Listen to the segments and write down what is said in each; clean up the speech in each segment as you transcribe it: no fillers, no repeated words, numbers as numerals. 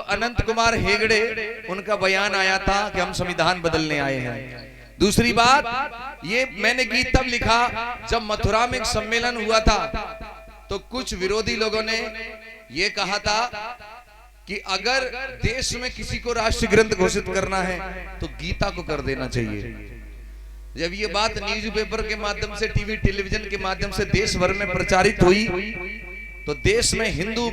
अनंत कुमार हेगड़े उनका बयान आया था कि हम संविधान बदलने आए हैं। दूसरी बात, ये मैंने गीत तब लिखा जब मथुरा में एक सम्मेलन हुआ था, तो कुछ विरोधी लोगों ने ये कहा था कि अगर देश में किसी को राष्ट्रीय ग्रंथ घोषित करना है तो गीता को कर देना चाहिए। जब ये बात न्यूज़पेपर के माध्यम से, टीवी टेलीविजन के माध्यम से देश भर में प्रचारित हुई, तो देश में हिंदू,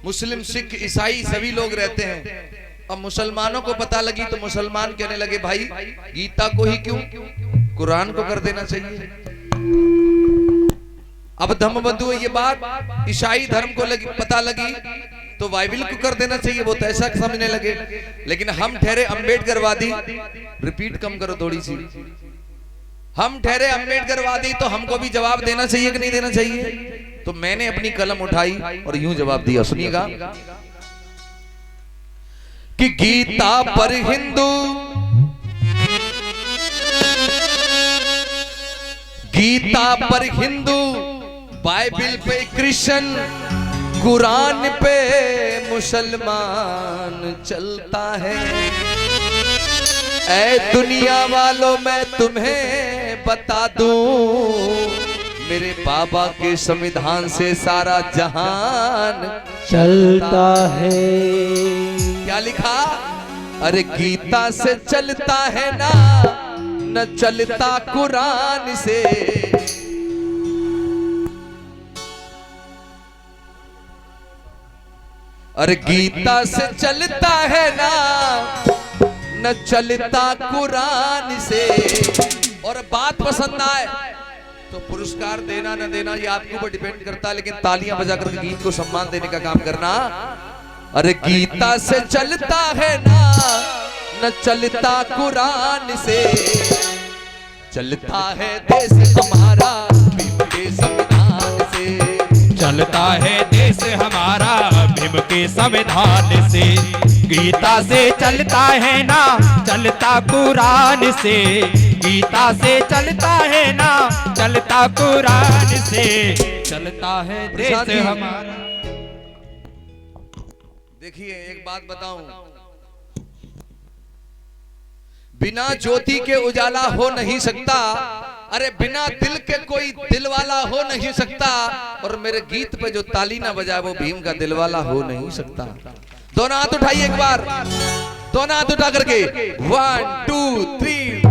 मुस्लिम, सिख, ईसाई सभी लोग रहते हैं। अब मुसलमानों को पता लगी तो मुसलमान कहने लगे भाई गीता को ही क्यों, कुरान को कर देना चाहिए। अब धम्मबंधु ये बात ईसाई धर्म को पता लगी तो बाइबिल को कर देना चाहिए, वो तो ऐसा समझने लगे। लेकिन हम ठहरे अम्बेडकरवादी, रिपीट कम करो थोड़ी सी, हम ठहरे अम्बेडकरवादी, तो हमको भी जवाब देना चाहिए कि नहीं देना चाहिए। तो मैंने अपनी कलम उठाई और यूं जवाब दिया, सुनिएगा कि गीता पर हिंदू, गीता पर हिंदू, बाइबिल पे क्रिश्चियन, कुरान पे मुसलमान चलता है। ऐ दुनिया वालों मैं तुम्हें बता दूं, मेरे बाबा के संविधान से सारा जहान चलता है। क्या लिखा? अरे गीता से चलता है ना, न चलता कुरान से। अरे गीता से चलता है ना, न चलता कुरान से। और बात पसंद आए तो पुरस्कार देना न देना ये आपके ऊपर डिपेंड करता है, लेकिन तालियां बजाकर गीत को सम्मान देने का काम करना। अरे गीता से चलता है ना, न चलता कुरान से। चलता है देश हमारा भीम के संविधान से, चलता है देश हमारा भीम के संविधान से। गीता से चलता है ना, चलता कुरान से। गीता से चलता है ना, चलता कुरान से। चलता है देश हमारा। देखिए एक बात बताऊं, बिना ज्योति के उजाला हो नहीं सकता। अरे बिना दिल के कोई दिल वाला हो नहीं सकता। और मेरे गीत पे जो ताली ना बजाए वो भीम का दिल वाला हो नहीं सकता। दोनों हाथ उठाइए एक बार, दोनों हाथ उठा करके 1 2 3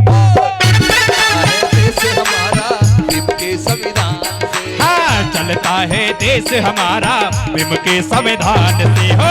देश हमारा भीम के संविधान से। हाँ, चलता है देश हमारा भीम के संविधान से। हो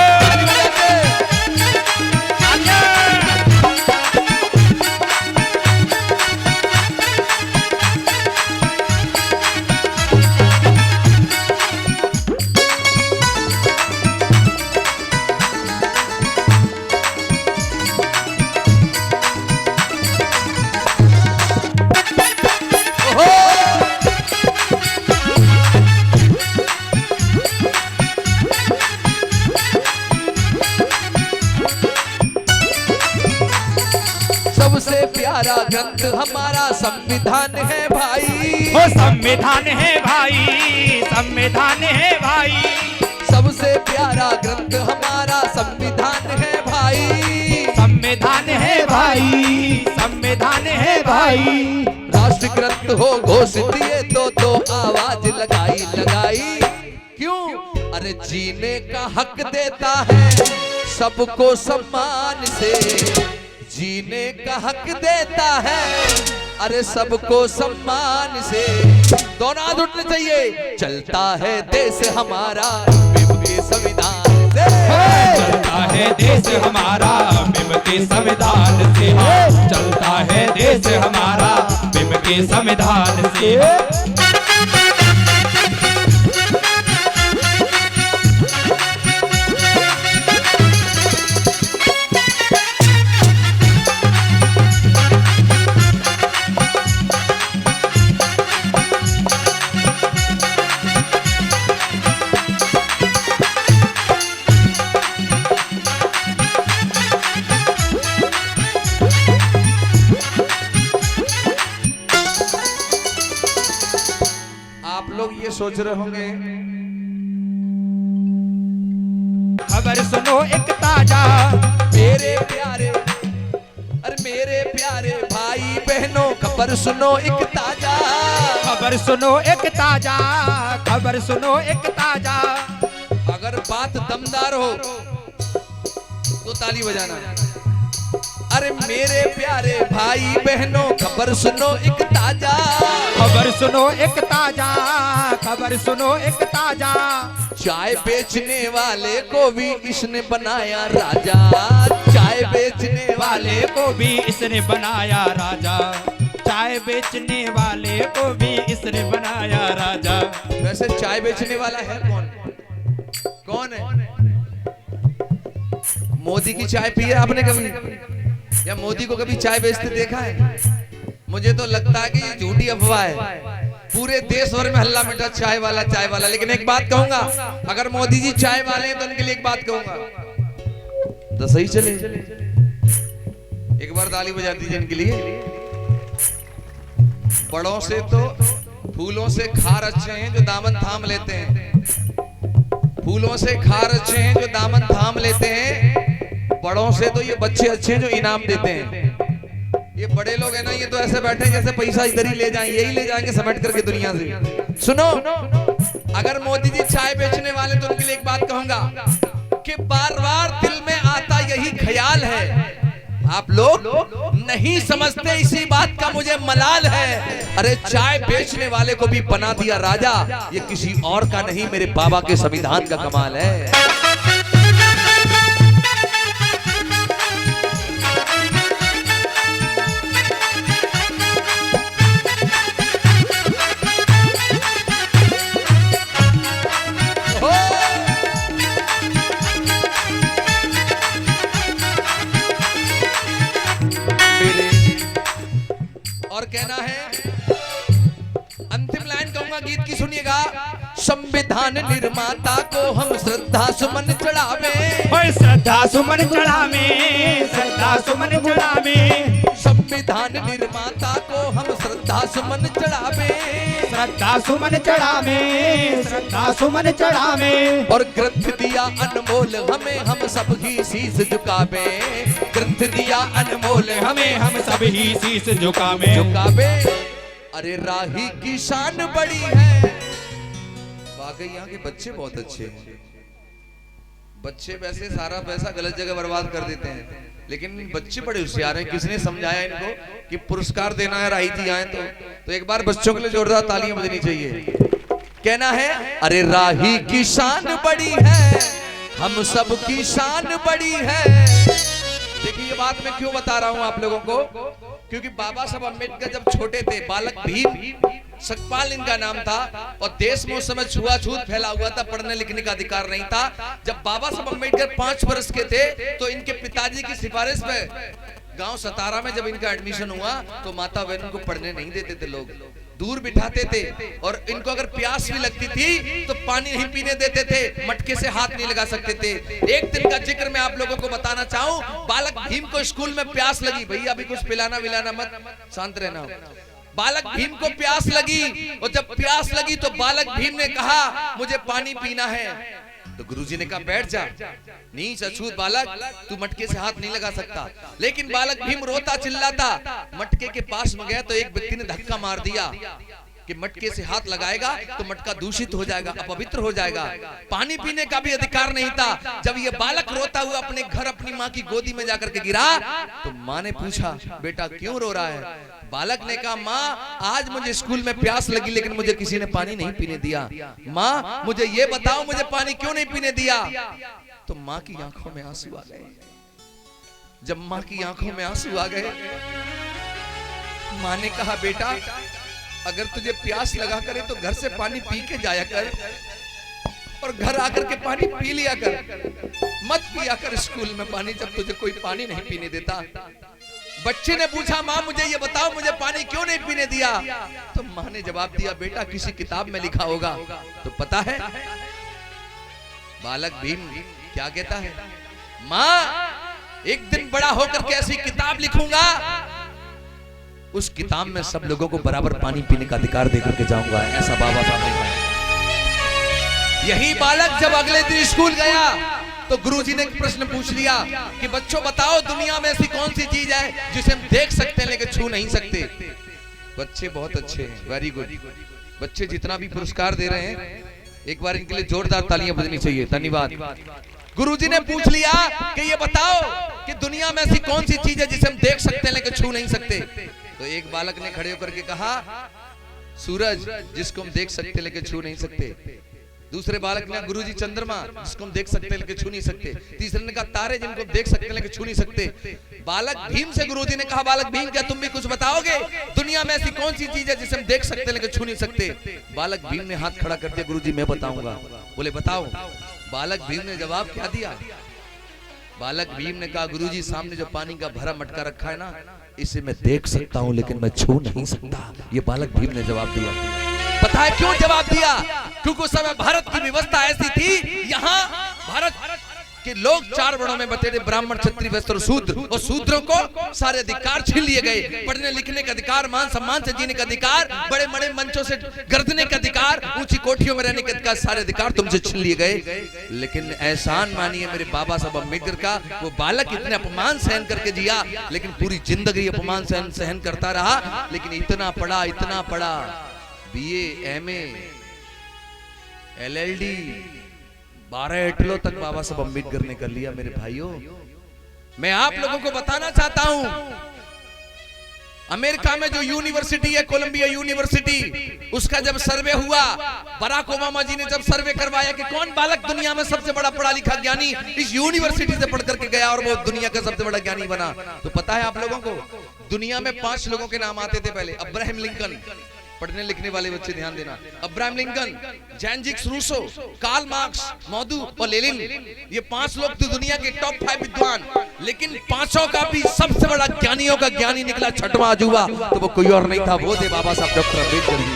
सबसे प्यारा ग्रंथ हमारा संविधान है भाई। हो संविधान है भाई, संविधान है भाई। सबसे प्यारा ग्रंथ हमारा संविधान है भाई। संविधान है भाई, संविधान है भाई। राष्ट्र ग्रंथ हो घोषित ये तो आवाज लगाई लगाई। क्यों? अरे जीने का हक देता है सबको सम्मान से। जीने का हक देता है अरे सबको सम्मान से। दोनों हाथ उठने चाहिए। चलता है देश हमारा भीम के संविधान से। चलता है देश हमारा भीम के संविधान से। चलता है देश हमारा भीम के संविधान से। आप लोग ये सोच रहे होंगे खबर सुनो एक ताजा। मेरे प्यारे, अरे मेरे प्यारे भाई बहनों, खबर सुनो एक ताजा। खबर सुनो एक ताजा, खबर सुनो एक ताजा। अगर बात दमदार हो तो ताली बजाना। अरे मेरे प्यारे भाई बहनों, खबर सुनो एक ताजा। खबर सुनो एक ताजा, खबर सुनो एक ताजा। चाय बेचने वाले को भी इसने बनाया राजा। चाय बेचने वाले को भी इसने बनाया राजा। चाय बेचने वाले को भी इसने बनाया राजा। वैसे चाय बेचने वाला है कौन? कौन है? मोदी की चाय पी है आपने कभी? या मोदी को कभी चाय बेचते देखा है? मुझे तो लगता है कि ये झूठी अफवाह है। पूरे देश भर में हल्ला मिटा चाय वाला, चाय वाला। लेकिन एक बात कहूंगा, अगर मोदी जी चाय वाले हैं तो उनके लिए एक बात कहूंगा, तो सही चले। एक बार ताली बजा दीजिए इनके लिए। बड़ों से तो फूलों से खार अच्छे हैं जो दामन थाम लेते हैं। फूलों से खार अच्छे हैं जो दामन थाम लेते हैं। बड़ों से तो ये बच्चे अच्छे हैं जो इनाम देते हैं। ये बड़े लोग हैं ना, ये तो ऐसे बैठे हैं जैसे पैसा इधर ही ले जाएं, यही ले जाएंगे समेट करके दुनिया से। सुनो, अगर मोदी जी चाय बेचने वाले तो उनके लिए एक बात कहूंगा कि बार बार दिल में आता यही ख्याल है, आप लोग नहीं समझते, इसी बात का मुझे मलाल है। अरे चाय बेचने वाले को भी बना दिया राजा, ये किसी और का नहीं, मेरे बाबा के संविधान का कमाल है। और कहना है, अंतिम लाइन कहूंगा गीत की, सुनिएगा। संविधान निर्माता को हम श्रद्धा सुमन चढ़ावे। श्रद्धा सुमन चढ़ावे, श्रद्धा सुमन चढ़ावे। संविधान निर्माता को हम श्रद्धा सुमन चढ़ावे। श्रद्धा सुमन चढ़ावे, श्रद्धा सुमन चढ़ावे। और ग्रंथ दिया अनमोल हमें, हम सब ही शीश झुकावे। ग्रंथ दिया अनमोल हमें, हम सब ही शीश झुकावे। अरे राही की शान बड़ी है। वाकई यहाँ के बच्चे बहुत अच्छे हैं। बच्चे वैसे सारा पैसा गलत जगह बर्बाद कर देते हैं, लेकिन बच्चे बड़े होशियार हैं। किसने समझाया इनको कि पुरस्कार देना है राही जी आए तो एक बार बच्चों के लिए जोरदार तालियां बजनी चाहिए। कहना है, अरे राही की शान बड़ी है, हम सब की शान बड़ी है। देखिए ये बात मैं क्यों बता रहा हूं आप लोगों को, क्योंकि बाबा साहब अम्बेडकर जब छोटे थे, बालक भीम सकपाल इनका नाम था, और देश में उस समय छुआछूत फैला हुआ था, पढ़ने लिखने का अधिकार नहीं था। जब बाबा साहब अम्बेडकर 5 वर्ष के थे तो इनके पिताजी की सिफारिश पे गांव सतारा में जब इनका एडमिशन हुआ तो माता बहन को पढ़ने नहीं देते थे, लोग दूर बिठाते थे। और इनको अगर प्यास भी लगती थी तो पानी नहीं पीने देते थे, मटके से हाथ नहीं लगा सकते थे। एक दिन का जिक्र मैं आप लोगों को बताना चाहूं, बालक भीम को स्कूल में प्यास लगी। भैया अभी कुछ पिलाना विलाना मत, शांत रहना। बालक भीम को प्यास लगी, और जब प्यास लगी तो बालक भीम ने कहा मुझे पानी पीना है। तो गुरुजी ने कहा बैठ जा, नीच अछूत बालक, तू मटके से हाथ नहीं लगा सकता। लेकिन बालक भीम रोता चिल्लाता मटके के पास में गया तो एक व्यक्ति ने धक्का मार दिया कि मटके से हाथ लगाएगा तो मटका दूषित हो जाएगा, अपवित्र हो जाएगा। पानी पीने का भी अधिकार नहीं था। जब ये बालक रोता हुआ अपने घर अपनी माँ की गोदी में जाकर के गिरा तो माँ ने पूछा बेटा क्यों रो रहा है? बालक ने कहा माँ आज मुझे स्कूल में प्यास लगी लेकिन मुझे किसी ने पानी नहीं पीने दिया। माँ मुझे ये बताओ मुझे पानी क्यों नहीं पीने दिया? तो माँ की आंखों में आंसू आ गए। जब माँ की आंखों में आंसू आ गए, माँ ने कहा बेटा अगर तुझे प्यास लगा करे तो घर से पानी पी के जाया कर और घर आकर के पानी पी लिया कर, मत पिया कर स्कूल में पानी जब तुझे कोई पानी नहीं पीने देता। बच्चे ने पूछा माँ मुझे ये बताओ मुझे पानी क्यों नहीं पीने दिया? तो माँ ने जवाब दिया बेटा किसी किताब में लिखा होगा। तो पता है बालक भीम क्या कहता है? माँ एक दिन बड़ा होकर के ऐसी किताब लिखूंगा, उस किताब में सब लोगों को बराबर पानी पीने का अधिकार देकर के जाऊंगा, ऐसा बाबा साहब ने कहा। यही बालक जब अगले दिन स्कूल गया तो गुरुजी ने एक प्रश्न पूछ लिया कि बच्चों बताओ दुनिया में ऐसी कौन सी चीज है जिसे हम देख सकते हैं लेकिन छू नहीं सकते। बच्चे बहुत अच्छे हैं, वेरी गुड। बच्चे जितना भी पुरस्कार दे रहे हैं एक बार इनके लिए जोरदार तालियां बजनी चाहिए। धन्यवाद। गुरुजी ने पूछ लिया कि ये बताओ कि दुनिया में ऐसी कौन सी चीज है जिसे हम देख सकते हैं लेकिन छू नहीं सकते। तो एक बालक ने खड़े होकर के कहा सूरज, जिसको हम देख सकते लेकिन छू नहीं सकते। दूसरे बालक ने गुरुजी चंद्रमा, जिसको हम देख सकते लेकिन छू नहीं सकते। तीसरे ने कहा तारे, जिनको हम देख सकते लेकिन छू नहीं सकते। बालक भीम से गुरुजी ने कहा बालक भीम, क्या तुम भी कुछ बताओगे दुनिया में ऐसी कौन सी चीज है जिसे हम देख सकते लेकिन छू नहीं सकते। बालक भीम ने हाथ खड़ा कर दिया, गुरुजी मैं बताऊंगा। बोले बताओ। बालक भीम ने जवाब क्या दिया? बालक भीम ने कहा गुरुजी सामने जो पानी का भरा मटका रखा है ना, इसे मैं देख सकता हूं लेकिन मैं छू नहीं सकता। ये बालक भीम ने जवाब दिया। पता है क्यों जवाब दिया? क्योंकि उस समय भारत की व्यवस्था ऐसी थी, यहाँ भारत के लोग 4 वर्णों में बटे थे, ब्राह्मण क्षत्रिय वैश्य और शूद्र। और शूद्रों को सारे अधिकार छीन लिए गए। पढ़ने लिखने का अधिकार, मान सम्मान से जीने का अधिकार, बड़े बड़े मंचों से गर्दने का अधिकार, ऊंची कोठियों में रहने के अधिकार, सारे अधिकार तुमसे छीन लिए गए। लेकिन एहसान मानिए मेरे बाबा साहब अम्बेडकर का, वो बालक इतने अपमान सहन करके जिया, लेकिन पूरी जिंदगी अपमान सहन करता रहा। लेकिन इतना पढ़ा, BA, MA, LLD, 12 एटलो तक बाबा साहब अम्बेडकर ने कर लिया। मेरे भाइयों, मैं आप लोगों को बताना चाहता हूं, अमेरिका में जो यूनिवर्सिटी है, कोलंबिया यूनिवर्सिटी, उसका जब सर्वे हुआ, बराक ओबामा जी ने जब सर्वे करवाया कि कौन बालक दुनिया में सबसे बड़ा पढ़ा लिखा ज्ञानी इस यूनिवर्सिटी से पढ़ करके गया और वो दुनिया का सबसे बड़ा ज्ञानी बना, तो पता है आप लोगों को दुनिया में 5 लोगों के नाम आते थे पहले। अब्राहम लिंकन, पढ़ने लिखने वाले बच्चे ध्यान देना, Abraham Lincoln, Jean Jacques Rousseau, Karl Marx, मौदू और लेनिन, ये 5 लोग तो दुनिया के टॉप 5 विद्वान। लेकिन 5 का भी सबसे बड़ा ज्ञानियों का ज्ञानी निकला 6वां अजूबा, तो वो कोई और नहीं था, वो थे बाबा साहब डॉक्टर अम्बेडकर जी।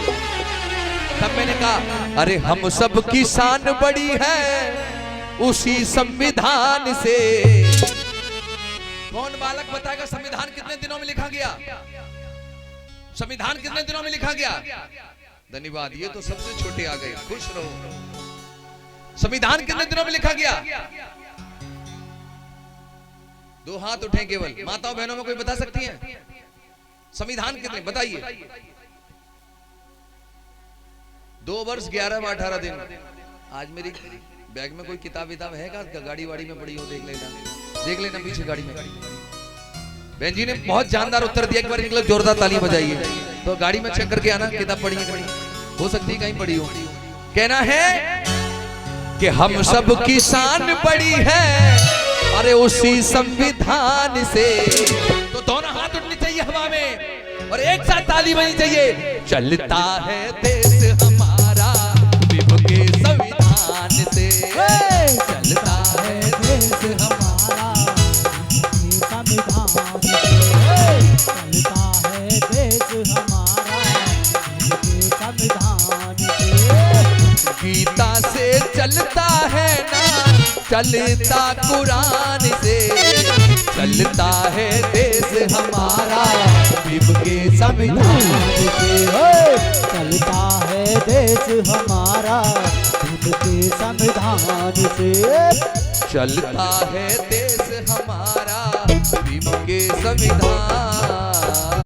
तब मैंने कहा अरे हम सब की शान बड़ी है उसी संविधान से। कौन बालक बताएगा संविधान कितने दिनों में लिखा गया? संविधान कितने दिनों में लिखा गया? धन्यवाद। ये तो सबसे छोटे आ गए, खुश रहो। संविधान कितने दिनों में लिखा गया? 2 हाथ उठे केवल। माताओं बहनों में कोई बता सकती हैं संविधान कितने? बताइए। 2 वर्ष 11 व 18 दिन। आज मेरी बैग में कोई किताब है का? गाड़ी वाड़ी में पड़ी हो, देख लेना पीछे गाड़ी में। बहन जी ने बहुत जानदार उत्तर दिया। एक बार इनके लिए जोरदार ताली बजाइए। तो गाड़ी में चेक करके आना किताब पढ़ी है कहीं, हो सकती है कहीं पढ़ी हो। कहना है कि हम सब की शान बड़ी है अरे उसी संविधान से। तो दोनों हाथ उठने चाहिए हवा में और एक साथ ताली बजनी चाहिए। चलता है देश हमारा विभु के संविधान से, चलता है देश हमारा संविधान, चलता है देश हमारा संविधान से। गीता से चलता है ना, चलता कुरान से, चलता है देश हमारा विभु के संविधान से। चलता है देश हमारा विभु के संविधान से। चलता है देश हमारा विभु के संविधान।